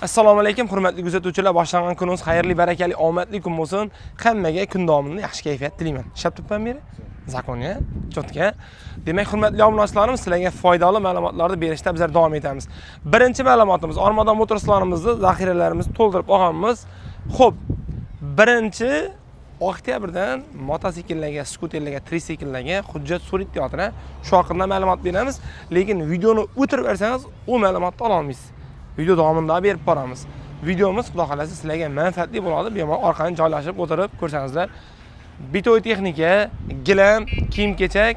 Assalomu alaykum, hurmatli kuzatuvchilar. Boshlangan kunimiz xayrli, barakali, omadli kun bo'lsin. Hammaga kun davomida yaxshi kayfiyat tilayman. Ishab turibman beri. Zakonga, cho'tga. Demak, hurmatli obunachilarimiz, sizlarga foydali ma'lumotlarni berishda bizlar davom etamiz. Birinchi ma'lumotimiz, Armadan Motorslarimizni zaxiralarimizni to'ldirib olganmiz. Xo'p, 1-oktyabrdan mototsikllarga, skuterlarga, tritsikllarga hujjat sur'atiyotini shu haqida ma'lumot beramiz, lekin videoni o'tirib bersangiz, u ma'lumotni ola olmaysiz. Video davomida berib boramiz. Videomiz xudo xolasa sizlarga manfaatli bo'ladi. Bemalol orqani joylashib o'tirib ko'rsangizlar. Bitoy texnika, gilam, kiyim-kechak,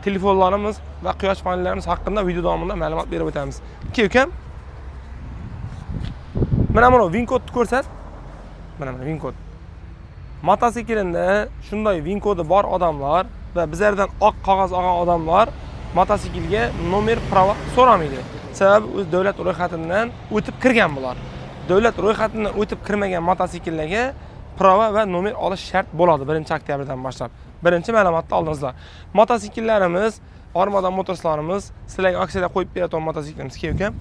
telefonlarimiz va quyosh panellarimiz haqida video davomida ma'lumot berib o'tamiz. Ukam. Mana VIN-kodni ko'rsat. Mana VIN-kod. Mototsiklda shunday VIN-kodi bor odamlar va bizlardan oq qog'oz olgan odamlar mototsiklga nomer prava so'ramaydi. Sababi o'z davlat ro'yxatidan o'tib kirgan bular. Davlat ro'yxatidan o'tib kirmagan mototsikllarga prava va nomer olish shart bo'ladi 1-oktyabrdan boshlab. Birinchi ma'lumotni oldingizlar. Mototsikllarimiz, Armadan Motorslarimiz, sizlarga aksiyada qo'yib beradigan mototsiklimiz ukam.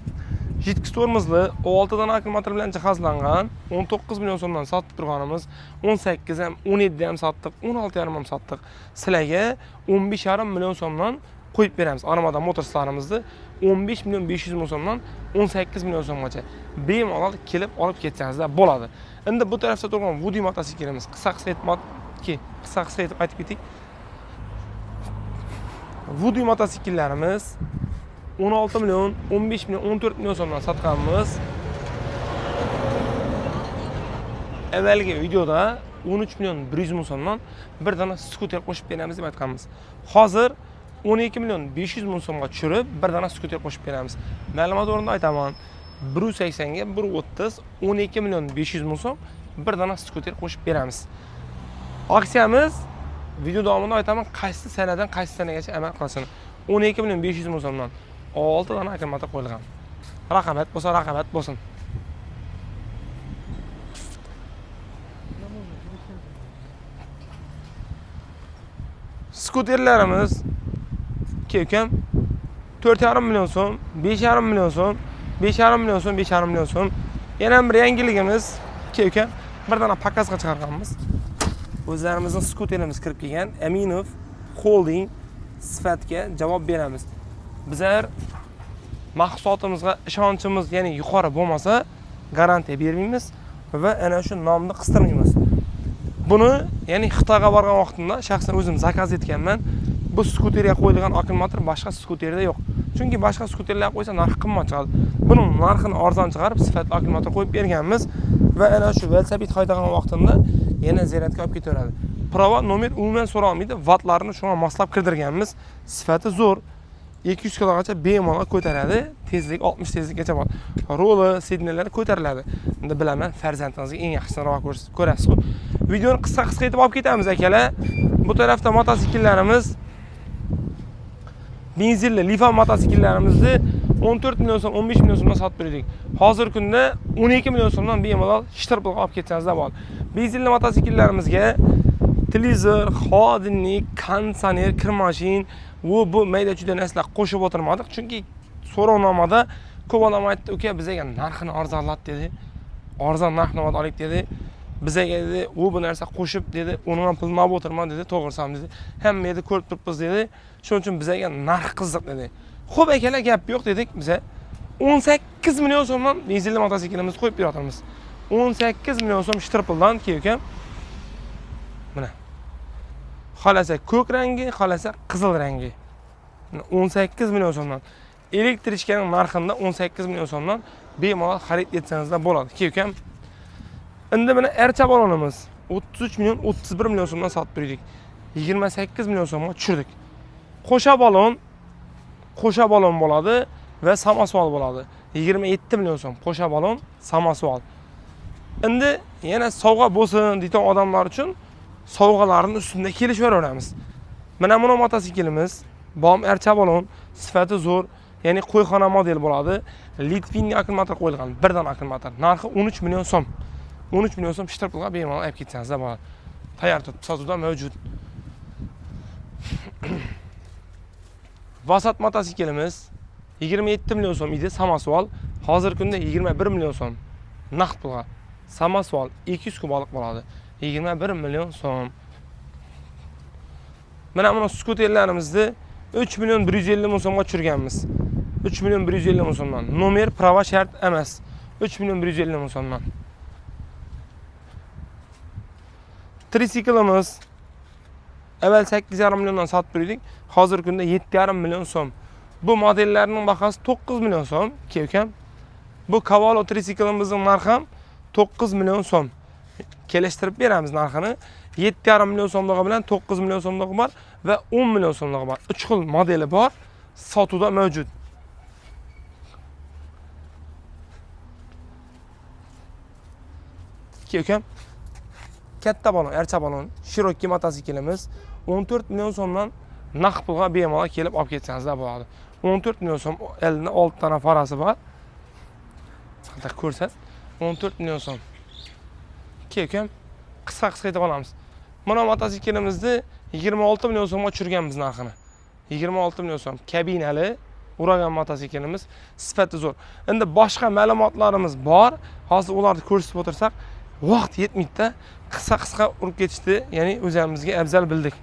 Jitkis tormozli 6 dona akkumulyator bilan jihozlangan, 19 million so'mdan sotib turganimiz, 18 ham, 17 ham sotdik, 16,5 ham sotdik. Sizlarga 15,5 million so'mdan qo'yib beramiz. Armadan Motorslarimizni 15 million 500 ming so'mdan 18 million so'mgacha bemalol kelib olib ketsangizlar bo'ladi. Endi bu tarafda turgan Woody mototsiklimiz qisqa aytib ketik. Woody mototsikllarimiz 16 million, 15 million, 14 million so'mdan sotganmiz. Avvalgi videoda 13 million 100 ming so'mdan bir dona skuter qo'shib beramiz deb aytganmiz. Hozir 12 million 500 ming so'mga tushirib bir dona skuter qo'shib beramiz. Ma'lumot o'rnida aytaman. 180 ga 130, 12 million 500 ming so'm bir dona skuter qo'shib beramiz. Aksiyamiz video davomida aytaman, qaysi sanadan qaysi sanagacha amal qilsin. 12 million 500 ming so'mdan 6 dona akkumulyator qo'yilgan. Raqobat bo'lsin. Skuterlarimiz ukam 4,5 million so'm, 5,5 million so'm, 5,5 million so'm, 5,5 million so'm. Yana bir yangiligimiz ukam bir dona pakazga chiqarganmiz. O'zlarimizning skuterimiz kirib kelgan Aminov Holding sifatga javob beramiz. Bizlar mahsulotimizga ishonchimiz, ya'ni yuqori bo'lmasa, garantiya bermaymiz va ana shu nomni qistirmaymiz. Buni, ya'ni Xitoyga borgan vaqtimda shaxsan o'zim zakaz etganman. Bu skuterga qo'yilgan akkumulyator boshqa skuterda yo'q. Chunki boshqa skuterlarga qo'ysa narxi qimmat chiqadi. Buning narxini arzon chiqarib, sifatli akkumulyator qo'yib berganmiz va ana shu velosiped haydagan vaqtimda yana ziyoratga olib ketaveradi. Prava nomer umuman so'ralmaydi. Wattlarni shunga moslab kirdirganmiz. Sifati zo'r. 200 kilogacha bemalol ko'taradi. Tezlik 60 tezlikgacha bor. Roli, signallari ko'tariladi. Endi bilaman, farzandingizga eng yaxshisini ravo ko'rasiz-ku. Videoni qisqa aytib olib ketamiz akalar. Bu tarafda mototsikllarimiz benzinli Lifan mototsikllarimizni 14 million so'm, 15 million so'mdan sotib berdik. Hozirgi kunda 12 million so'mdan bemalol shtirpil olib ketsangizlar bo'ladi. Benzinli mototsiklarimizga televizor, xodimlik, konditsioner, kir mashin bu mayda-chuyda narsalar qo'shib o'tirmadik, chunki so'rovnomada ko'p odam aytdi, "Uka, bizga narxini arzonlat" dedi. Arzon narxni olik dedi. Bizga dedi, "U bu narsa qo'shib" dedi. "Uni ham pulni olib o'tirma" dedi. "To'g'risam" dedi. "Hamma yerda ko'rib turibmiz" dedi. "Shuning uchun bizga narx qiziq" dedi. "Xo'p akalar, gap yo'q" dedik biz. 18 million so'mdan benzinli mototsiklimizni qo'yib beryapmiz. 18 million so'm shtirpildan ukam. Mana. Xolasa ko'k rangi, xolasa qizil rangi. 18 million so'mdan. Elektrichkaning narxida 18 million so'mdan bemalol xarid etsangizlar bo'ladi. Ukam. Endi mana archa balonimiz 33 million 31 million so'mdan sotib berdik. 28 million so'mga tushirdik. Qo'sha balon bo'ladi va samosval bo'ladi. 27 million so'm qo'sha balon, samosval. Endi yana sovg'a bo'lsin degan odamlar uchun sovg'alarning ustida kelishveramiz. Mana bu mototsiklimiz bom archa balon, sifati zo'r, ya'ni qo'yxona model bo'ladi. Litvinni akkumulyator qo'yilgan, bir dona akkumulyator. Narxi 13 million so'm. 13 million so'm shtirpilga bemalol olib ketsangizlar bo'ladi. Tayyor sotuvda mavjud. Vasat mototsiklimiz 27 million so'm edi, samosval. Hozirgi kunda 21 million so'm. naqd pulga. Samasval 200 kubalik bo'ladi. 21 million so'm. Mana buni skuterlarimizni 3 million 150 ming so'mga tushirganmiz. 3 million 150 ming so'mdan. Nomer prava shart emas. 3 million 150 ming so'mdan. Tritsiklimiz avval 8,5 milliondan sotib turdik. Hozirgi kunda 7,5 million so'm. Bu modellarning bahasi 9 million so'm. Kelkam. Bu Cavallo tritsiklimizning narxi ham 9 million so'm. Kelishtirib beramiz narxini. 7,5 million so'mligi bilan 9 million so'mligi bor va 10 million so'mligi bor. 3 xil modeli bor, sotuvda mavjud. Kelkam. Katta balon, archa balon, Cherokee mototsiklimiz 14 million so'mdan naqd pulga bemalol kelib olib ketsangizlar bo'ladi. 14 million so'm, elida 6 dona farasi bor. Qanday ko'rsat? 14 million so'm. Kelkam qisqa aytib olamiz. Mana mototsiklimizni 26 million so'mga tushirganmiz narxini. 26 million so'm. Kabinali Uragan mototsiklimiz sifati zo'r. Endi boshqa ma'lumotlarimiz bor. Hozir ularni ko'rsatib o'tirsak, vaqt yetmaydi. Qisqa urib ketishdi, ya'ni o'zimizga afzal bildik.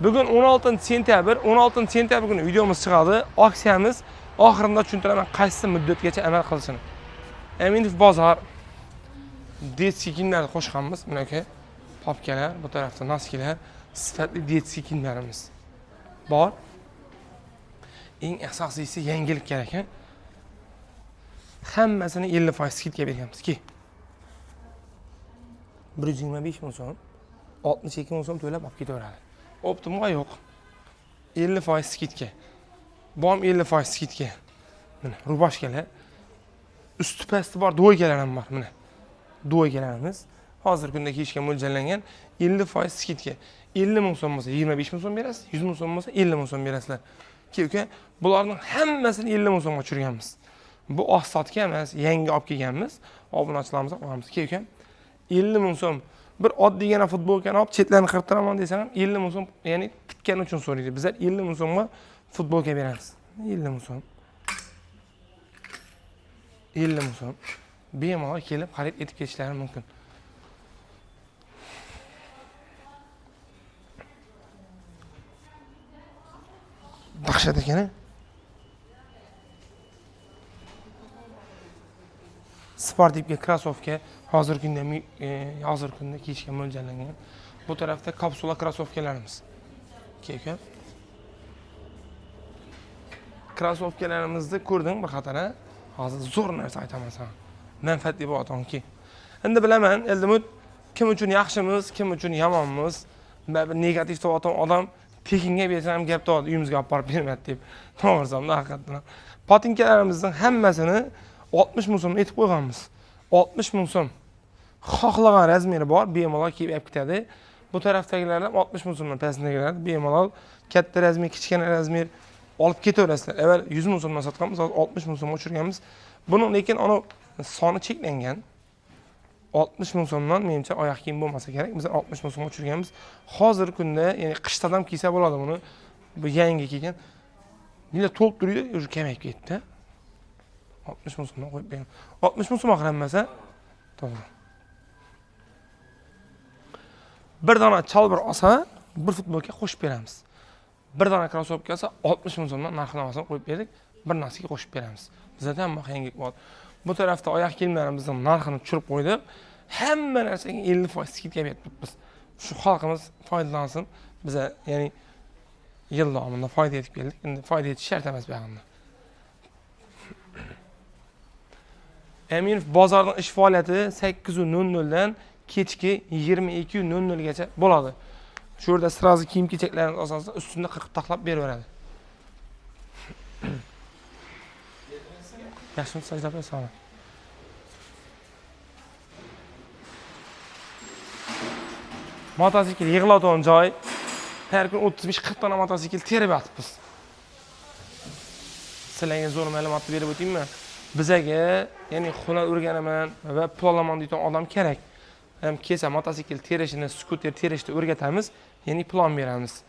Bugun 16 sentyabr kuni videomiz chiqadi. Aksiyamiz oxirida tushuntiraman qaysi muddatgacha amal qilishini. Aminov bozor detskiy kiyimlarni qo'shganmiz. Mana aka, papkalar, bu tarafda noskilar, sifatli detskiy kiyimlarimiz bor. Eng asosiysi yangilik kerak ekan. Hammasini 50% skidga berganmiz ki. 125 ming so'm, 62 ming so'm to'lab olib ketaveradi. Optimga yo'q. 50% skidga. Bu ham 50% skidga. Mana rubashkalar. Usti pasti bor, do'ygalar ham bor. Mana. Do'ygalarimiz hozirgi kunda kiyishga mo'ljallangan 50% skidga. 50 ming so'm bo'lsa 25 ming so'm berasiz, 100 ming so'm bo'lsa 50 ming so'm berasizlar. Keyin bularning hammasini 50 ming so'mga tushirganmiz. Bu oqsotga emas, yangi olib kelganmiz. Obunachilarimizga qo'yamiz. Keyin 50 ming so'm bir oddiygina futbolkani olib chetlarini qirtiraman desam ham 50 ming so'm, ya'ni tikkani uchun so'raydi. Bizlar 50 ming so'mga futbolka beramiz. 50 ming so'm. 50 ming so'm. Bemalol kelib xarid etib ketishlari mumkin. Dahshat ekan. Sportivga krossovka hozirgi kunda kiyishga mo'ljallangan. Bu tarafda kapsula krossovkalarimiz. Keyin krossovkalarimizni ko'rding bir xatara. Hozir zo'r narsa aytaman sana. Manfaatli bo'latonki. Endi bilaman, Eldimut kim uchun yaxshimiz, kim uchun yomonmiz. Bir negativ to'g'ri odam tekinga bersa ham gap topadi, uyimizga olib borib bermaydi deb. To'g'risam-da haqiqatan. Patinkalarimizning hammasini 60 ming so'm etib qo'yganmiz. 60 ming so'm. Xohlagan razmeri bor, bemalol kiyib olib ketadi. Bu tarafdagilar ham 60 ming so'mdan pastdagilar bemalol katta razmer, kichkina razmer olib ketaverasizlar. Avval 100 ming so'mdan sotganmiz, hozir 60 ming so'mga tushirganmiz. Buning lekin uni soni cheklangan. 60 ming so'mdan menimcha oyoq kiyim bo'lmasa kerak. Biz 60 ming so'mga tushirganmiz. Hozirgi kunda, ya'ni qishda ham kiysa bo'ladi buni. Bu yangi kelgan. Nima to'lib turadi, o'zi kamayib ketdi. 60 ming so'mdan qo'yib beraman. 60 ming so'm qilinmasa, to'g'ri. Bir dona chalbir olsa, bir futbolka qo'shib beramiz. Bir dona krossovka olsa 60 ming so'mdan narxlamasini qo'yib berdik, bir narsaga qo'shib beramiz. Bizda ham yangilik bor. Bu tarafda oyoq kiyimlarimizning narxini tushirib qo'ydik. Hamma narsaga 50% skidga beribmiz. Shu xalqimiz foydalansin. Biza, ya'ni yil davomida foyda etib keldik. Endi foyda etish shart emas bu yerda. Aminov bozorning ish faoliyati 8:00 dan kechki 22:00 gacha bo'ladi. Shu yerda sirazi kiyim-kechaklarni asosida ustida 40 taqlab beraveradi. Yaxshimi sajda qilsam. Mototsikl yig'iladigan joy. Har kun 35-40 dona mototsikl terib yotibmiz. Sizlarga zo'r ma'lumot berib o'taymi? Bizaga, ya'ni hunar o'rganaman va pul olaman deydigan odam kerak. Ham kelsa mototsikl terishini, skuter terishni o'rgatamiz, ya'ni plan beramiz.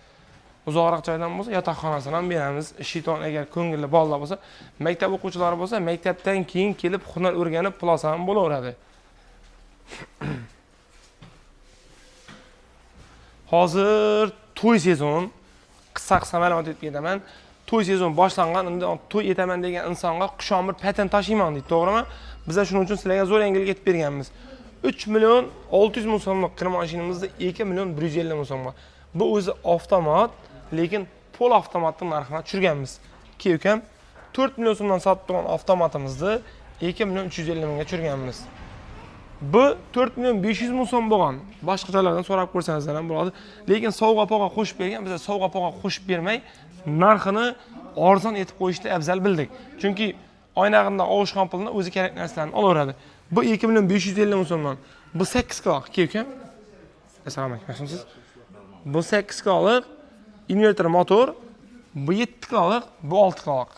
uzoqroq joydan bo'lsa, yotoqxonasini ham beramiz. Shayton agar ko'ngilli bolalar bo'lsa, maktab o'quvchilari bo'lsa, maktabdan keyin kelib hunar o'rganib pul olsa ham bo'laveradi. Hozir to'y sezon, qisqa ma'lumot aytib ketaman. To'y sezon boshlangan, endi to'y etaman degan insonga xushomad patent tashiyman deydi, to'g'rimi? Biz shuning uchun sizlarga zo'r yangilik aytib berganmiz. 3 million 600 ming so'mlik kir mashinamizda 2 million 150 ming so'm bor. Bu o'zi avtomat, lekin pol avtomatning narxini tushirganmiz. Ukam 4 million so'mdan sotib turgan avtomatimizni 2 million 350 mingga tushirganmiz. Bu 4 million 500 ming so'm bo'lgan. Boshqa joylardan so'rab ko'rsangizlar ham bo'ladi. Lekin sovg'a-po'g'a qo'shib bergan, biz sovg'a-po'g'a qo'shib bermay, narxini arzon etib qo'yishni afzal bildik. Chunki oynag'inda ovushgan pulni o'zi kerak narsalarni olaveradi. Bu 2 million 550 ming so'mdan. Bu 8 kiloq, ukam. Assalomu alaykum, yaxshimisiz? Bu 8 kilolik invertor motor, bu 7 kilolik, bu 6 kilolik.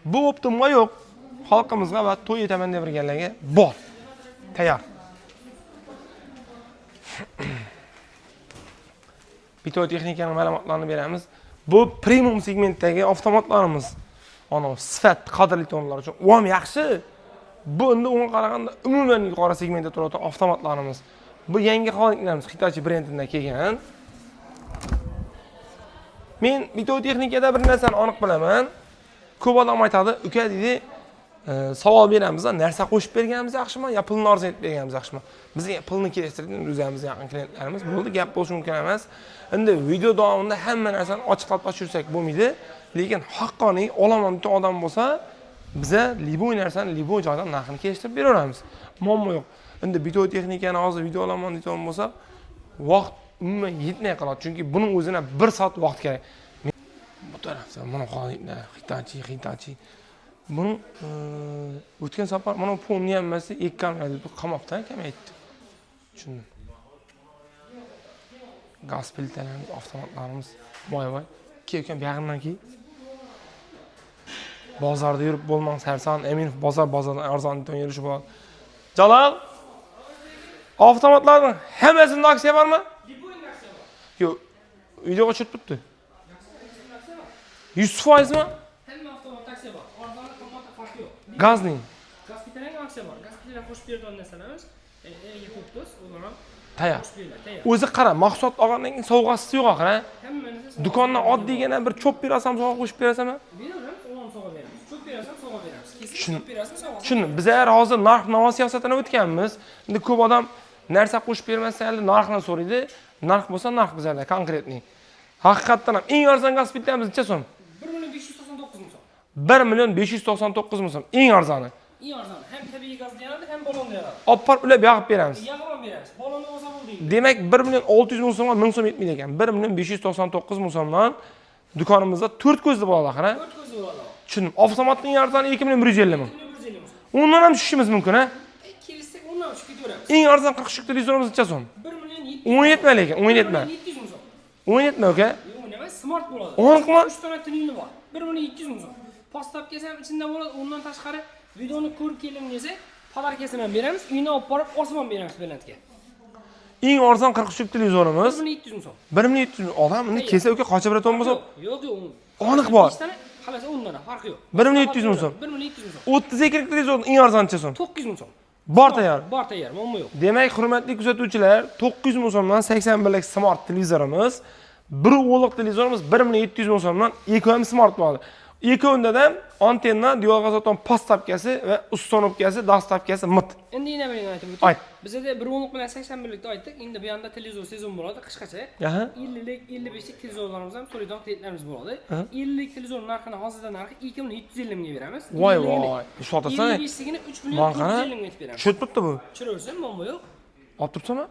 Bu optimga yo'q. Xalqimizga va to'y etaman deb yurganlarga bor. Tayyor. Bito texnikaning ma'lumotlarini beramiz. Bu premium segmentdagi avtomatlarimiz. Ana sifat, qadrli tonlar uchun ham yaxshi. Bu endi unga qaraganda umuman yuqori segmentda turadigan avtomatlarimiz. Bu yangi holatlarimiz Hitachi brendidan kelgan. Men Bito texnikada bir narsani aniq bilaman. Ko'p odam aytadi, "Uka" deydi, savol beramiz, narsa qo'shib berganimiz yaxshimi, yo pulni arzon etib berganimiz yaxshimi? Bizga pulni kelishtirdik, o'zimizga yaqin klientlarimiz bo'ldi, gap bo'lishi mumkin emas. Endi video davomida hamma narsani ochiqlab tushirsak bo'lmaydi, lekin haqqoniy olaman degan odam bo'lsa, biza liboy narsani liboy joydan narxini kelishtirib beraveramiz. Muammo yo'q. Endi video texnikani hozir video olaman degan bo'lsa, vaqt umuman yetmay qoladi, chunki buning o'zina 1 soat vaqt kerak. Bu tarafda mana qo'yinglar, Hitachi. Bunu o'tgan safar mana fonni ham emas, ekkanmaydi, bu qamoqdan kamaydi. Tushundim. Gaz plitalarimiz, avtomatlarimiz, voy. Kelgan yaqindan keyin bozorda yurib bo'lmang, sarson, Eminov bozordan arzon deb yurishib bo'ladi. Jalol, avtomatlarning hammasida aksiya bormi? Yo'q, videoga tushib turibdi. 100% mi? Hamma avtomat taksi bor. Arzon qimmatda farqi yo'q. Gazning. Gaz plitalarga aksiya bor. Gaz plitalar qo'shib beradigan narsalarimiz, energiya ko'pdos, ular ham Tayyor. qo'shib beriladi, tayyor. O'zi qara, mahsulot olgandan keyin sovg'asi yo'q axir, ha? Hamma narsa Do'kondan oddiygina bir cho'p berasam, sovg'a qo'shib berasam, beraveramiz, u ham sovg'a beramiz. Cho'p berasam, sovg'a beramiz. Kesin cho'p berasam, sovg'a. Tushundim. Biz hozir narx-navo siyosatini o'tganmiz. Endi ko'p odam narsa qo'shib bermasanglar narxni so'raydi. Narx bo'lsa narx bizlarda konkretniy. Haqiqatdan ham eng arzon gaz plitamiz necha so'm? 1.599 ming so'm. 1.599 ming so'm eng arzoni. Eng arzon. Ham tabiiy gaz deyiladi, ham balon deyiladi. Olib borib ulab yoqib beramiz. Yag'ib beramiz. Balonni bo'lsa bo'ldi. Demak 1.600 ming so'mga 1000 so'm yetmaydi ekan. 1.599 ming so'mdan do'konimizda 4 ko'zli bo'ladi axir, ha? 4 ko'zli bo'ladi. Tushundim. Avtomatning arzoni 2150 ming. 150 ming. Undan ham tushishimiz mumkin, ha? Kelsak undan tushib ketaveramiz. Eng arzon 40 televizorimiz necha so'm? 1.700 10 yetma lekin, 10 yetma. 700 ming so'm. 10 yetma, uka. Yo'q, nima smart bo'ladi. Aniqmi? 3 dona telefoni bor. 1.700 ming so'm. Postavkasi ham ichida bo'ladi. Undan tashqari videoni ko'rib keling desa, podarkasini ham beramiz. Uyga olib borib osmon beramiz belantga. Eng arzon 40 televizorimiz 1.700 ming so'm. 1.700 ming. Odam endi kelsa uka qocha beradigan bo'lsa, Yo'q. aniq bor. 5 dona, xalasa 10 dona farqi yo'q. 1.700 ming so'm. 1.700 ming so'm. 30 ekranli televizor eng arzon necha so'm? 900 ming so'm. Bor tayyor. Bor tayyor, muammo yo'q. Demak, hurmatli kuzatuvchilar, 900 ming so'mdan 81lik smart televizorimiz, bir o'g'liq televizorimiz 1.700 ming so'mdan ikkovi ham smart bo'ladi. Ikkovida ham antenna, diol gazotdan postavkasi va ustonovkasi, dastavkasi mit. Endi yana bir aytib Ayt. o'taylik. Bizda 1 o'nliq bilan 81likda aytdik. Endi bu yoqda televizor sezon bo'ladi qishgacha. Aha. 50lik, 55lik televizorlarimiz ham so'raydigan klientlarimiz bo'ladi. 50lik televizor narxini hozirda narxi 2750 mingga beramiz. Voy. Shotasan. 55ligini 3 million 450 mingga aytib beramiz. Tushib turibdi bu. Tushiraversa muammo yo'q. Olib turibsizmi?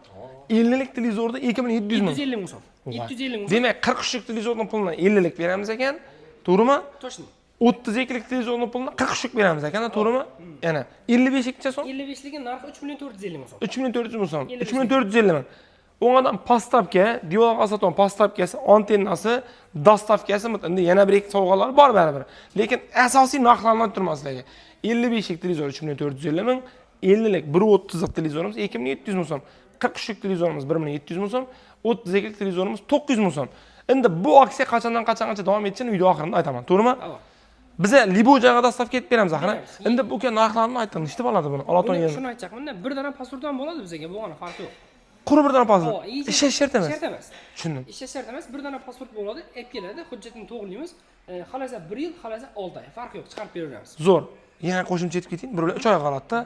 50lik televizorda 2700 ming. 750 ming so'm. 750 ming so'm. Demak, 43lik televizorning pulini 50lik beramiz ekan, to'g'rimi? To'g'ri. 32lik televizorning pulini 43lik beramiz ekan, to'g'rimi? Yana 55likcha so'm? 55ligi narxi 3 million 450 ming so'm. 3400 ming so'm. 3450 ming. O'ndan postavka, diol gazotdan postavkasi, antennasi, dastavkasi, endi yana bir ikki sovg'alar bor baribir. Lekin asosiy narxlarni turmaslarga. 55lik televizor 3450 ming, 50lik 130lik televizorimiz 2700 ming so'm, 43lik televizorimiz 1700 ming so'm, 32lik televizorimiz 900 ming so'm. Endi bu aksiya qachondan qachongacha davom etishini video oxirida aytaman, to'g'rimi? Tamam. Biza libo joyga dostavka etib beramiz axir. Beramiz. Endi bu uka narxlarini aytdim, nechta bo'ladi buni? Olaton Buni yen. shuni aytmoqman, bir dona pasportdan bo'ladi bizga, bo'lgani farqi yo'q. Quri birdan pazir. Ish shart emas. Shart emas. Tushundim. Ish shart emas, bir dona pasport bo'ladi, olib keladi, hujjatni to'g'rilaymiz. Xolasa 1 yil, xolasa 6 oy. Farqi yo'q, chiqarib beraveramiz. Zo'r. Yana qo'shimcha aytib ketayin, birovlar 3 oy qoladi-da.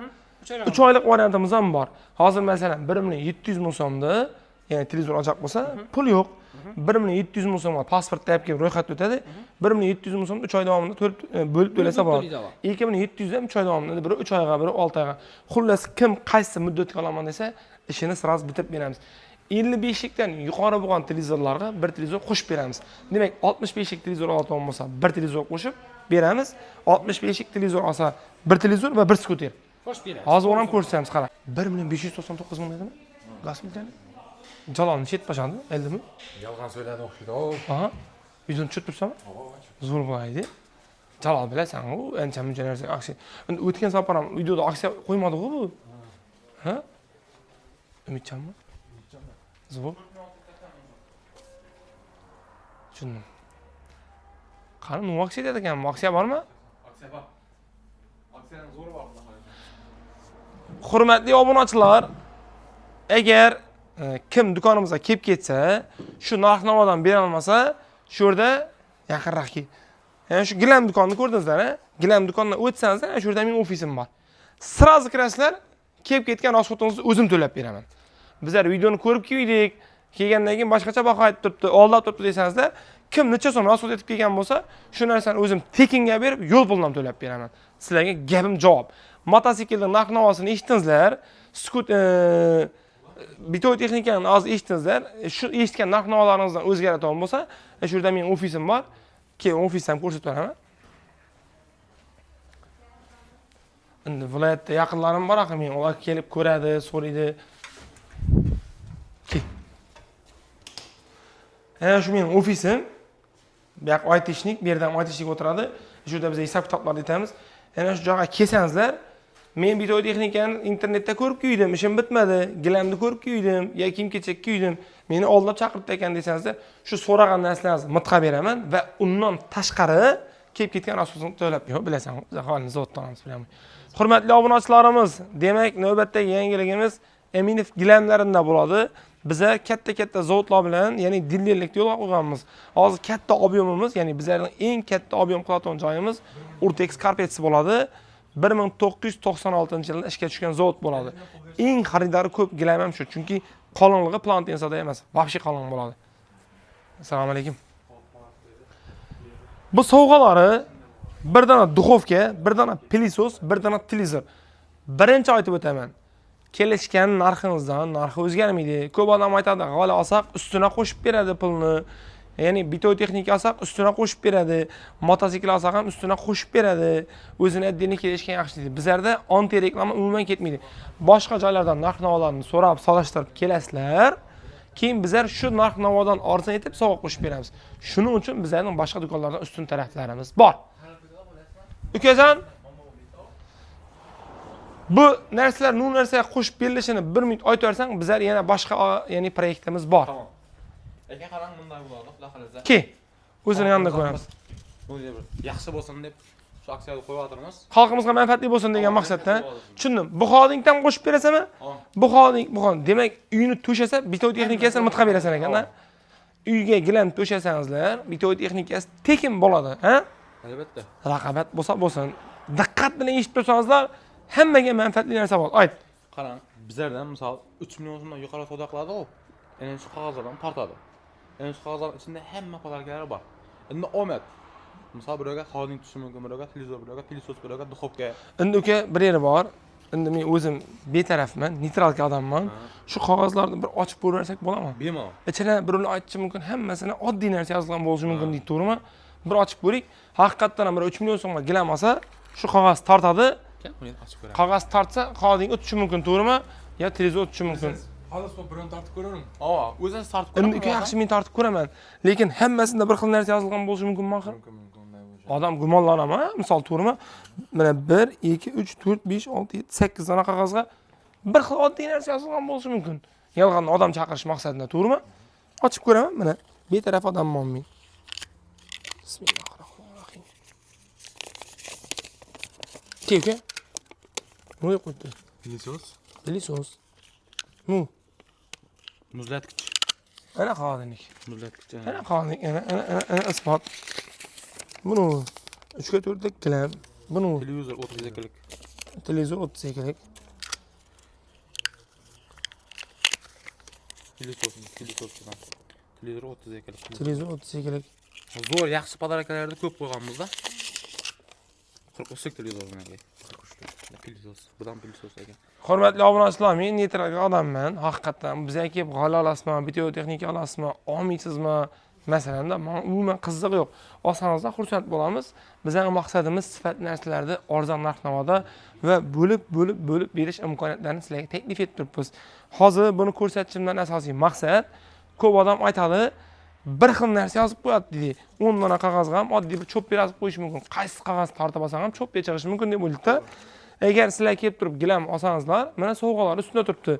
3 3 oylik variantimiz ham bor. Hozir masalan 1.700 ming so'mda, ya'ni televizor olacak bo'lsa, pul yo'q. 1.700 ming so'mga pasportda olib kelib ro'yxatga o'tadi. 1.700 ming so'mni 3 oy davomida bo'lib to'lasa bo'ladi. 2.700 ham 3 oy davomida, biri 3 oyga, biri 6 oyga. Xullas kim qaysi muddatga olaman desa, ishini siraz bitirib beramiz. 55 likdan yuqori bo'lgan televizorlarga bir televizor qo'shib beramiz. Demak, 65 lik televizor oladigan bo'lsa, bir televizor qo'shib beramiz. 65 lik televizor olsa, bir televizor va bir skuter. Qo'shib beramiz. Hozir ham ko'rsatamiz, qara. 1.599 ming dedimi? Gaz bildirdi. Jalolni chet bashandi, eldimi? Yolg'on so'yladi o'xshaydi. Aha. Videoni tushib tursam? Zo'r bo'laydi. Jalol bilasan, u ancha muncha narsa aksiya. Endi o'tgan safar ham videoda aksiya qo'ymadi-ku bu. Ha? Umidchanmi? Zo'r. Tushundim. Qani, nima aksiya dedi ekan? Aksiya bormi? Aksiya bor. Aksiyaning zo'ri bor. Hurmatli obunachilar, agar kim do'konimizga kelib ketsa, shu narx-navodan bera olmasa, shu yerda yaqinroq kel. Ya'ni shu gilam do'konni ko'rdingizlar, a? Gilam do'kondan o'tsangiz, shu yerda mening ofisim bor. Sirazi kirasizlar, kelib ketgan rasxodingizni o'zim to'lab beraman. Bizlar videoni ko'rib keldik, kelgandan keyin boshqacha baho aytib turibdi, oldab turibdi desangizda, kim necha so'm rasxod etib kelgan bo'lsa, shu narsani o'zim tekinga berib, yo'l pulini to'lab beraman. Sizlarga gapim javob. Mototsiklning narx-navosini eshitdingizlar, bitoy texnikani hozir eshitdingizlar. Shu eshitgan narx-navolaringizdan o'zgaradigan bo'lsa, shu yerda mening ofisim bor. Keyin ofisdan ko'rsatib beraman. Endi viloyatda yaqinlarim bor, axir men ular kelib ko'radi, so'raydi. Kel. Shu mening ofisim. Bu yoq aytishnik, bu yerdan aytishnik o'tiradi. Shu yerda biz hisob kitoblarni aytamiz. Yana shu joyga kelsangizlar, men bitoy texnikani internetda ko'rib kuydim, ishim bitmadi. Gilamni ko'rib kuydim, yo kiyim-kechak kuydim. Meni oldab chaqiribdi ekan desangizlar, shu so'ragan narsalarni mitqab beraman va undan tashqari kelib ketgan asosini to'lab, yo'q bilasan, biz aholini zotdanamiz bilaman. Hurmatli obunachilarimiz, demak, navbatdagi yangiligimiz Aminov gilamlarida bo'ladi. Biza katta zavodlar bilan, ya'ni dillerlikda yo'lga qo'yganmiz. Hozir katta ob'yomimiz, ya'ni bizlarning eng katta ob'yom qiladigan joyimiz Urtex Carpets bo'ladi. 1996-yilda ishga tushgan zavod bo'ladi. Eng xaridori ko'p gilam ham shu, chunki qolinligi plantensada emas, vobshe qalin bo'ladi. Assalomu alaykum. Bu sovg'alari bir dona duxovka, bir dona pilisos, bir dona televizor. Birinchi aytib o'taman. Kelishgan narxingizdan narxi o'zgarmaydi. Ko'p odam aytadi, g'ala olsak ustiga qo'shib beradi pulni. Ya'ni bitoy texnika olsak ustiga qo'shib beradi, mototsikl olsak ham ustiga qo'shib beradi. O'zini addini kelishgan yaxshi deydi. Bizlarda anti reklama umuman ketmaydi. Boshqa joylardan narx-navolarni so'rab, solishtirib kelasizlar. Keyin bizlar shu narx-navodan arzon etib sovg'a qo'shib beramiz. Shuning uchun bizlarning boshqa do'konlardan ustun taraflarimiz bor. Ukajon, bu narsalar nu narsaga qo'shib berilishini 1 minut aytib bersang, bizlar yana boshqa, ya'ni proyektimiz bor. Tamam. Aka qarang, bunday bo'ladi, xudo xolasa. Ke, o'zini yonida ko'ramiz. Bunday bir yaxshi bo'lsin deb shu aksiyani qo'yib Xalqimizga manfaatli bo'lsin degan maqsadda. Tushundim. Bu xoldingdan qo'shib berasizmi? Bu xolding, demak, uyni to'shasa, bitoy texnikasini mitqab berasan ekan-da. Uyga gilam to'shasangizlar, bitoy texnikasi tekin bo'ladi, ha? Albatta. Raqobat bo'lsin. Diqqat bilan eshitib tursangizlar, hammaga manfaatli narsa bor. Ayt. Qarang, bizlardan misol 3 million so'mdan yuqori savdo qiladi-ku. Endi shu qog'ozlardan tortadi. Endi shu qog'ozlar ichida hamma podarkalari bor. Endi omad. Misol birovga xolding tushi mumkin, birovga televizor, birovga pilisos, birovga duxovka. Endi uka bir yeri bor. Endi men o'zim betarafman, neytralka odamman. Shu qog'ozlarni bir ochib ko'rsak bo'ladimi? Bemalol. Ichida birovlar aytishi mumkin, hammasini oddiy narsa yozilgan bo'lishi mumkin deydi, to'g'rimi? Bir ochib ko'rik. Haqiqatan ham bir 3 million so'mga gilam olsa, shu qog'oz tortadi. Men ochib ko'raman. Qog'oz tortsa, xolding o'tishi mumkin, to'g'rimi? Yo televizor o'tishi mumkin. Hozir shu biron tortib ko'rarim. O'zing tortib Endi uka yaxshi men tortib ko'raman, lekin hammasida bir xil narsa yozilgan bo'lishi mumkinmi axir? Odam gumonlanami? Misol, to'g'rimi? Mana 1, 2, 3, 4, 5, 6, 7, 8 dona qog'ozga bir xil oddiy narsa yozilgan bo'lishi mumkin. Yolg'onni odam chaqirish maqsadida, to'g'rimi? Ochib ko'raman, mana betaraf odamman men. Bismillahirrohmanirrohim. Aka. Nima qo'ydi? Pilisos. Pilisos. Nu, Muzlatgich. ana qoldinik. Muzlatgich. Ana qoldik. Ana isbot. Buni 3 ga 4 lik gilam. Buni Televizor 32lik. televizor 32lik. Pilisos bilan. Televizor 32lik. Televizor 32lik. Zo'r yaxshi podarkalarni ko'p qo'yganmiz-da. 43 televizor bilan. 43. Pilisos. Budan pilisos ekan. Hurmatli obunachilar, men neytral odamman. Haqiqatan bizga kelib g'alla olasizmi, video texnika olasizmi, olmaysizmi? Masalanda men umuman qiziq yo'q. Olsanizlar xursand bo'lamiz. Bizning maqsadimiz sifatli narsalarni arzon narx-navoda va bo'lib berish imkoniyatlarini sizlarga taklif etib turibmiz. Hozir buni ko'rsatishimdan asosiy maqsad ko'p odam aytadi, bir xil narsa yozib qo'yadi deydi. 10 dona qog'ozga ham oddiy bir cho'p yozib qo'yish mumkin. Qaysi qog'oz tortib olsang ham cho'p chiqishi mumkin deb o'ylaydi. Agar sizlar kelib turib gilam olsangizlar, mana sovg'alar ustida turibdi.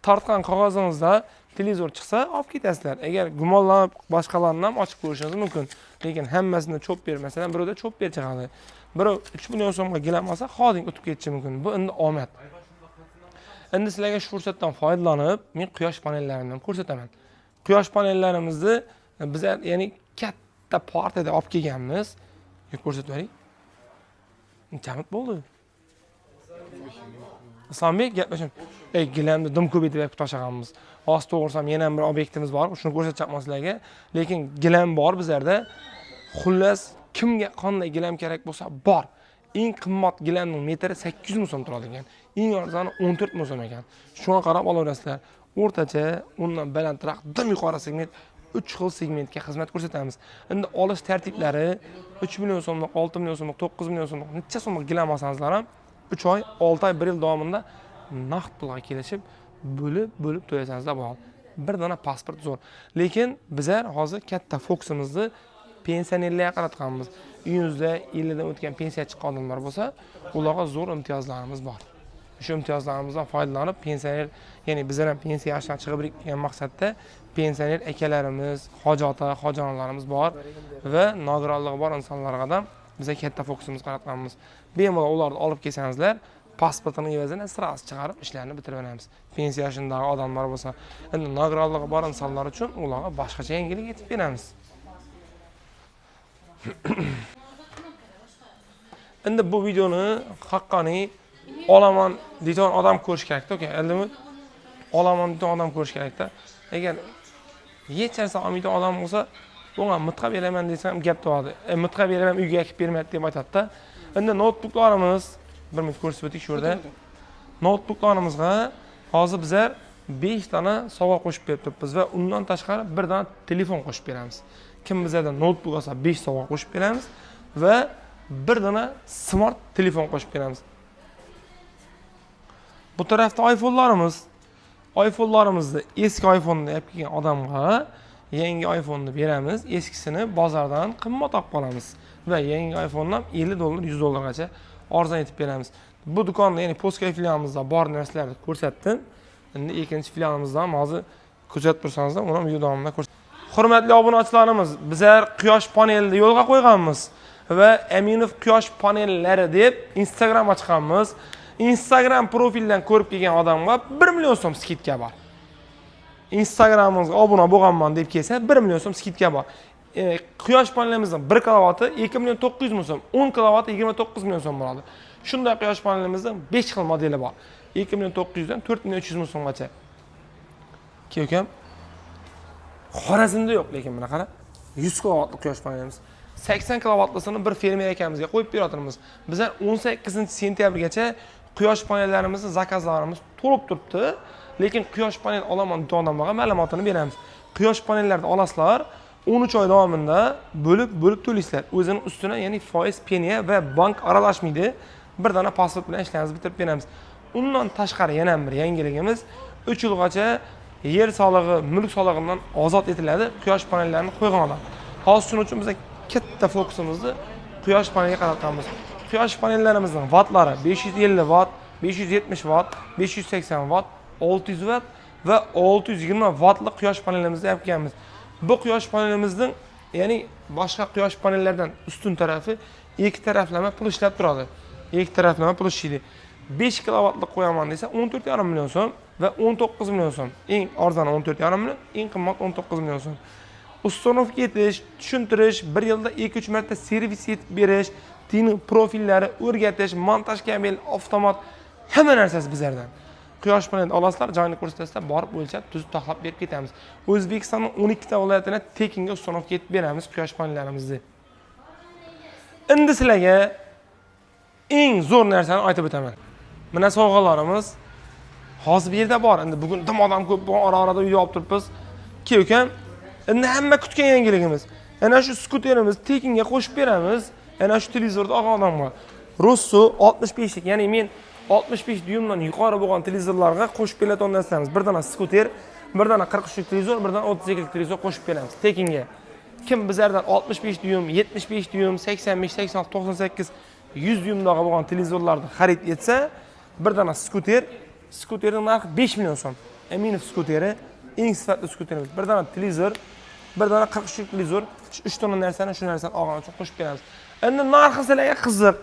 Tortgan qog'ozingizda televizor chiqsa olib ketasizlar. Agar gumonlanib boshqalarni ham ochib ko'rishingiz mumkin. Lekin hammasini cho'p ber, masalan, birovda cho'p ber chiqadi. Birov 3 million so'mga gilam olsa, xolding o'tib ketishi mumkin. Bu endi omad. Endi sizlarga shu fursatdan foydalanib, men quyosh panellarini ham ko'rsataman. Quyosh panellarimizni biz ya'ni katta partiyada olib kelganmiz. Ko'rsatib bering. Jamit bo'ldi. Islambek gaplashing. Gilamni dim ko'paytirib tashlaganmiz. Hozir to'g'risam yana bir obyektimiz bor, shuni ko'rsatacağam sizlarga. Lekin gilam bor bizlarda. Xullas, kimga qanday gilam kerak bo'lsa bor. Eng qimmat gilamning metri 800 ming so'm turadi ekan. Eng arzoni 14 ming so'm ekan. Shunga qarab olaverasizlar. O'rtacha, undan balandroq, dim yuqori segment 3 xil segmentga xizmat ko'rsatamiz. Endi olish tartiblari 3 million so'mlik, 6 million so'mlik, 9 million so'mlik, necha so'mlik gilam olsangizlar ham 3 oy, 6 oy, 1 yil davomida naqd pulga kelishib, bo'lib to'lasangizlar bo'ladi. Bir dona pasport zo'r. Lekin bizlar hozir katta fokusimizni pensionerlarga qaratganmiz. Uyingizda 50 dan o'tgan pensiya chiqqan odamlar bo'lsa, ularga zo'r imtiyozlarimiz bor. Shu imtiyozlarimizdan foydalanib, pensioner, ya'ni bizlar ham pensiya yoshidan chiqib degan maqsadda pensioner akalarimiz, hojota, hojonalarimiz bor va nogironligi bor insonlarga ham biz katta fokusimiz qaratganmiz. Bemalol ularni olib kelsangizlar, pasportini evazini sirasi chiqarib ishlarni bitirib olamiz. Pensiya yoshidagi odamlar bo'lsa, endi nogironligi bor insonlar uchun ularga boshqacha yangilik etib beramiz. Endi bu videoni haqqoniy olaman deydigan odam ko'rish kerak-da, aka. Endi olaman deydigan odam ko'rish kerak-da. Agar hech narsa olmaydigan odam bo'lsa, bunga mitqa beraman desam gap topadi. Mitqa beraman uyga akib bermaydi deb aytadi-da. Endi notebooklarimiz bir minut ko'rsatib o'tik shu yerda. Notebooklarimizga hozir bizlar 5 dona sovg'a qo'shib berib turibmiz va undan tashqari bir dona telefon qo'shib beramiz. Kim bizlardan notebook olsa 5 sovg'a qo'shib beramiz va bir dona smart telefon qo'shib beramiz. Bu tarafda iPhone'larimizni eski iPhone'ni olib kelgan odamga yangi iPhone'ni beramiz. Eskisini bozordan qimmat olib qolamiz va yangi iPhone'dan $50, $100gacha arzon etib beramiz. Bu do'konda, ya'ni Poska filialimizda bor narsalarni ko'rsatdim. Endi ikkinchi filialimizda ham hozir kuzatib tursangiz, uni ham video davomida ko'rsataman. Hurmatli obunachilarimiz, bizlar quyosh panelini yo'lga qo'yganmiz va Aminov quyosh panellari deb Instagram ochganmiz. Instagram profildan ko'rib kelgan odamga 1 million so'm skidka bor. Instagramimizga obuna bo'lganman deb kelsa 1 million so'm skidka bor. Quyosh panelimizning 1 kilovati 2 million 900 ming so'm, 10 kilovati 29 million so'm bo'ladi. Shunday quyosh panelimizning 5 xil modeli bor. 2 million 900 dan 4 million 300 ming so'mgacha. Keykam. Xorazmda yo'q, lekin mana qara. 100 kilovatli quyosh panelimiz. 80 kilovatlisini bir fermer akamizga qo'yib beramiz. Bizlar 18-sentyabgacha quyosh panellarimizni zakazlarimiz to'lib turibdi. Lekin quyosh panel olaman odamlarga ma'lumotini beramiz. Quyosh panellarni olasizlar, 13 oy davomida bo'lib to'laysizlar. O'zining ustuna, ya'ni foiz, peniya va bank aralashmaydi. Bir dona pasport bilan ishlaringizni bitirib beramiz. Undan tashqari yana bir yangiligimiz 3 yilgacha yer solig'i, mulk solig'idan ozod etiladi quyosh panellarini qo'ygan odam. Hozir shuning uchun biz katta fokusimizni quyosh paneliga qaratganmiz. Quyosh panellarimizning vattlari 550 watt, 570 watt, 580 watt, 600 watt va 620 wattli quyosh panelimizni yapganmiz. Bu quyosh panelimizning, ya'ni boshqa quyosh panellaridan ustun tarafi ikki taraflama pul ishlab turadi. Ikki taraflama pul ishlaydi. 5 kilovatlik qo'yaman desa 14,5 million so'm va 19 million so'm. Eng arzoni 14,5 million, eng qimmat 19 million so'm. Ustonovka etish, tushuntirish, 1 yilda 2-3 marta servis etib berish, tini profillari o'rgatish, montaj kabel, avtomat hamma narsasi bizlardan. Quyosh paneli olasizlar, joyini ko'rsatasizlar, borib o'lchab, tuzib taxlab berib ketamiz. O'zbekistonning 12 ta viloyatida tekinga ustonovka etib beramiz quyosh panellarimizni. Endi sizlarga eng zo'r narsani aytib o'taman. Mana sovg'alarimiz hozir bu yerda bor. Endi bugun dim odam ko'p, ara-arada uyda olib turibmiz. Keyin endi hamma kutgan yangiligimiz. Ana shu skuterimiz tekinga qo'shib beramiz. Ana shu televizorda olgan odamga. Rosso 65 lik, ya'ni men 65 dyumdan yuqori bo'lgan televizorlarga qo'shib beradigan narsalarimiz. Bir dona skuter, bir dona 43 lik televizor, bir dona 32 lik televizor qo'shib beramiz tekinga. Kim bizlardan 65 dyum, 75 dyum, 85, 86, 98, 100 dyumdagi bo'lgan televizorlarni xarid etsa, bir dona skuter, skuterning narxi 5 million so'm. Aminov skuteri eng sifatli skuterimiz. Bir dona televizor, bir dona 43 lik televizor, 3 dona narsani shu narsani olgan uchun qo'shib beramiz. Endi narxi sizlarga qiziq.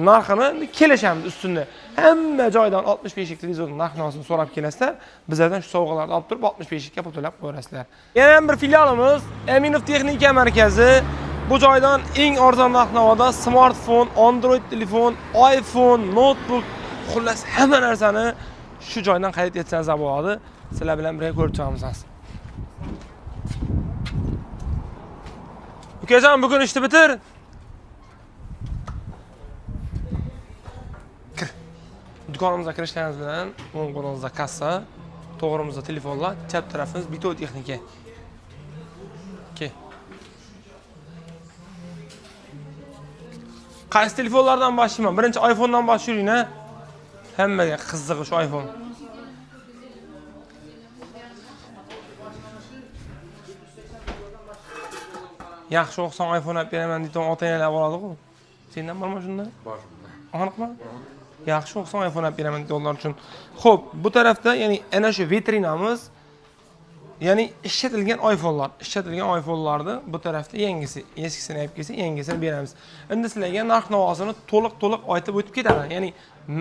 Narxini kelishamiz ustunda. Hamma joydan 65 lik televizorning narxini so'rab kelasizlar, bizlardan shu sovg'alarni olib turib 65 likka pul to'lab qo'yasizlar. Yana bir filialimiz Aminov Texnika markazi. Bu joydan eng arzon narx-navoda smartfon, Android telefon, iPhone, notebook, xullas hamma narsani shu joydan xarid etsangiz bo'ladi. Sizlar bilan birga ko'rib chiqamiz. Ukajon, bugun ishni bitir. Dukonimizga kirishlarimiz bilan o'ng qo'limizda kassa, to'g'rimizda telefonlar, chap tarafimiz Bito Texnika. Qaysi telefonlardan boshlayman? Birinchi iPhone dan boshlayman. Hammaga qizig'i shu iPhone. Yaxshi o'xsan iPhone olib beraman deydan ota-onalar bo'ladi-ku. Sendan bormi shunda? Bor. Aniqmi? Yaxshi o'xsan iPhone olib beraman deydilar uchun. Xo'p, bu tarafda ya'ni ana shu vitrinamiz, ya'ni ishlatilgan iPhone'larni bu tarafda yangisi, eskisini olib kelsa, yangisini beramiz. Endi sizlarga narx-navosini to'liq aytib o'tib ketaman. Ya'ni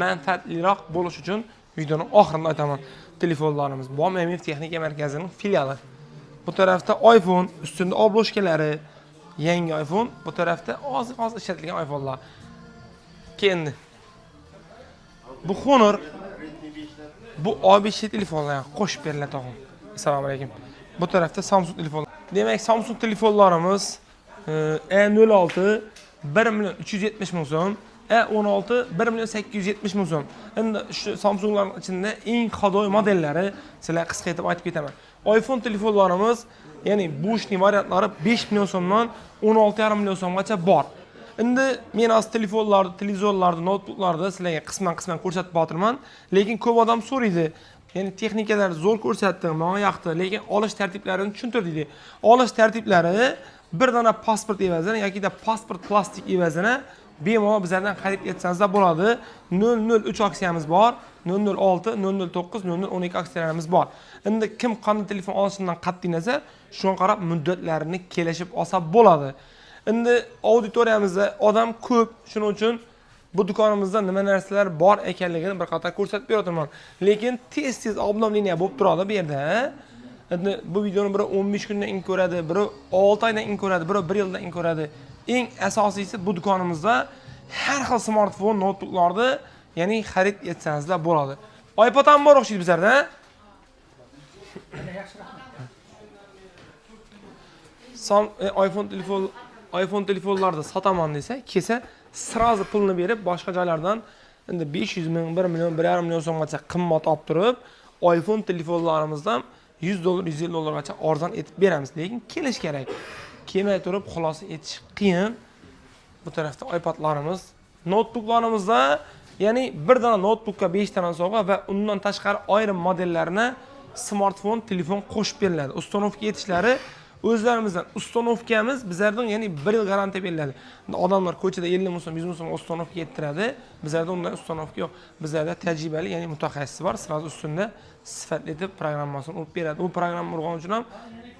manfaatliroq bo'lish uchun videoning oxirida aytaman. Telefonlarimiz BOM Aminov Texnika markazining filiali. Bu tarafda iPhone, ustunda obloshkalari, yangi iPhone, bu tarafda hozir ishlatilgan iPhone'lar. Keyin bu Honor, bu A5 telefonlar qo'shib beriladi tog'im. Assalomu alaykum. Bu tarafda Samsung telefon. Demak, Samsung telefonlarimiz E06 1 million 370 ming so'm, E16 1 million 870 ming so'm. Endi shu Samsunglarning ichida eng xodoy modellari sizlarga qisqa etib aytib ketaman. iPhone telefonlarimiz, ya'ni bushli variantlari 5 million so'mdan 16,5 million so'mgacha bor. Endi men az telefonlarni, televizorlarni, notebooklarni sizlarga qisman ko'rsatib o'tiraman, lekin ko'p odam so'raydi. Ya'ni texnikalar zo'r ko'rsatdim, menga yoqdi, lekin olish tartiblarini tushuntir deydi. Olish tartiblari bir dona pasport evazini yoki da pasport plastik evazini bemalol bizlardan xarid etsangiz bo'ladi. 003 aksiyamiz bor, 006, 009, 012 aksiyalarimiz bor. Endi kim qanday telefon olishidan qat'iy nazar, shunga qarab muddatlarini kelishib olsa bo'ladi. Endi auditoriyamizda odam ko'p, shuning uchun bu do'konimizda nima narsalar bor ekanligini bir qator ko'rsatib beraman. Lekin tez obnovleniya bo'lib turadi bu yerda. Endi bu videoni biri 15 kundan in ko'radi, biri 6 oydan in ko'radi, biri 1 yildan in ko'radi. Eng asosiysi bu do'konimizda har xil smartfon, notebooklarni, ya'ni xarid etsangizlar bo'ladi. iPod ham bor o'xshaydi bizlarda. iPhone telefonlarda sotaman desa, kelsa sразу pulni berib boshqa joylardan endi 500 ming, 1 million, 1,5 million so'mgacha qimmat olib turib, iPhone telefonlarimizdan $100, $150gacha arzon etib beramiz. Lekin kelish kerak. Kelmay turib xulosa etish qiyin. Bu tarafda iPodlarimiz, notebooklarimizda, ya'ni bir dona notebookka 5 dona sovg'a va undan tashqari ayrim modellarini smartfon, telefon qo'shib beriladi. Ustonovka etishlari o'zlarimizdan ustonovkamiz bizlardan, ya'ni 1 yil garantiya beriladi. Odamlar ko'chada 50 ming so'm, 100 ming so'm ustonovka yetiradi. Bizlarda unday ustonovka yo'q. Bizlarda tajribali, ya'ni mutaxassis bor, sразу ustunda sifatli deb programmasini urib beradi. U programma urgan uchun ham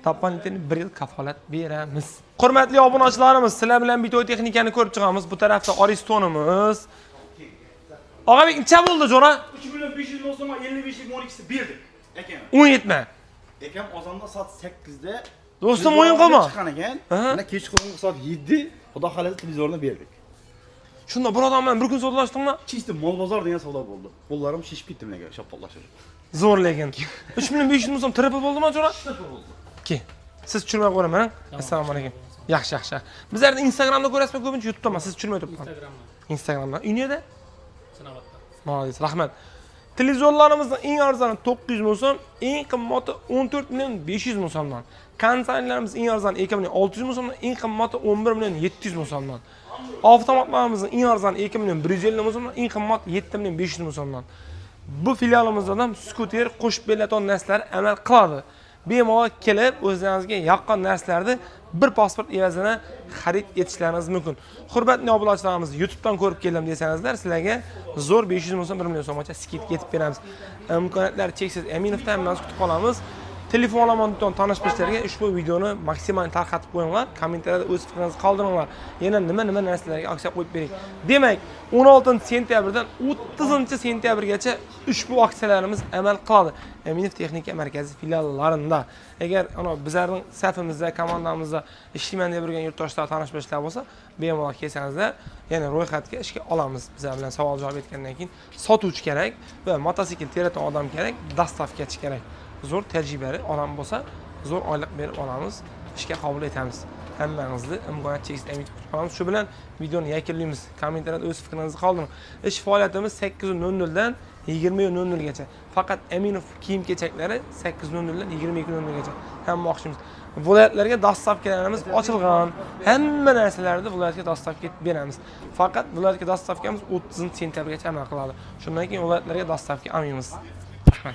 Doполнительный 1 yil kafolat beramiz. Hurmatli obunachilarimiz, sizlar bilan video texnikani ko'rib chiqamiz. Bu tarafda Aristonimiz. Og'abek necha bo'ldi, jo'ra? 3 milyon 500 ming so'm 55 lik 12si berdik. Ekan. 17 mi? Ekan ozonda soat 8da Do'stim o'yin qilma. chiqqan ekan. Mana kechqurungi soat 7 xudo xolasa televizorni berdik. Shunda bir odam bilan bir kun savdolashdingmi? Chista mol bozor degan savdo bo'ldi. Qo'llarim shishib ketdi menga shoppollashib. Zo'r lekin. 3 million 500 ming so'm triple bo'ldimi, jo'ra? Ki. Siz tushirmay qo'yaman. Assalomu alaykum. Yaxshi, yaxshi. Bizlarda Instagramda ko'rasizmi, ko'pincha YouTube'da, siz tushirmay turibman. Instagramda. Uyingda? Sanobatda. Ma'lum, rahmat. Televizorlarimizning eng arzoni 900 ming so'm, eng qimmati 14 million 500 ming so'mdan. Konsollarimiz eng arzoni 2 million 600 ming so'mdan, eng qimmati 11 million 700 ming so'mdan. Avtomatlarimizning eng arzoni 2 million 150 ming so'mdan, eng qimmati 7 million 500 ming so'mdan. Bu filialimizda ham skuter, qo'shib beriladigan narsalar amal qiladi. Bemalol kelib, o'zingizga yoqqan narsalarni bir pasport evazini xarid etishlaringiz mumkin. Hurmatli obunachilarimiz, YouTube'dan ko'rib keldim desangizlar, sizlarga zo'r 500 ming so'm, 1 million so'mgacha skidka yetib beramiz. Imkoniyatlar cheksiz. Aminovdan biz kutib qolamiz. Telefon olaman deb tanish-bilishlarga ushbu videoni maksimal tarqatib qo'yinglar, kommentariyada o'z fikringizni qoldiringlar. Yana nima narsalarga aksiya qo'yib bering. Demak, 16-sentyabrdan 30-sentyabrgacha ushbu aksiyalarimiz amal qiladi. Aminov texnika markazi filiallarida. Agar bizlarning safimizda, komandamizda ishlayman deb yurgan yurtdoshlar tanish-bilishlar bo'lsa, bemalol kelsangizlar, yana ro'yxatga ishga olamiz. Bizlar bilan savol javob etgandan keyin sotuvchi kerak va mototsikl teratan odam kerak, dastavkachi kerak. Zo'r tajribali odam bo'lsa, zo'r oylik berib olamiz, ishga qabul etamiz. Hammangizni imkoniyat cheksiz kutib qolamiz. Shu bilan videoni yakunlaymiz. Kommentariyada o'z fikringizni qoldiring. Ish faoliyatimiz 8:00 dan 20:00 gacha. Faqat Aminov kiyim-kechaklari 8:00 dan 22:00 gacha. Hamma vaqtimiz. Viloyatlarga dastavkalarimiz ochilgan. Hamma narsalarni viloyatga dastavka beramiz. Faqat viloyatga dastavkamiz 30-sentyabrgacha amal qiladi. Shundan keyin viloyatlarga dastavka olmaymiz. Rahmat.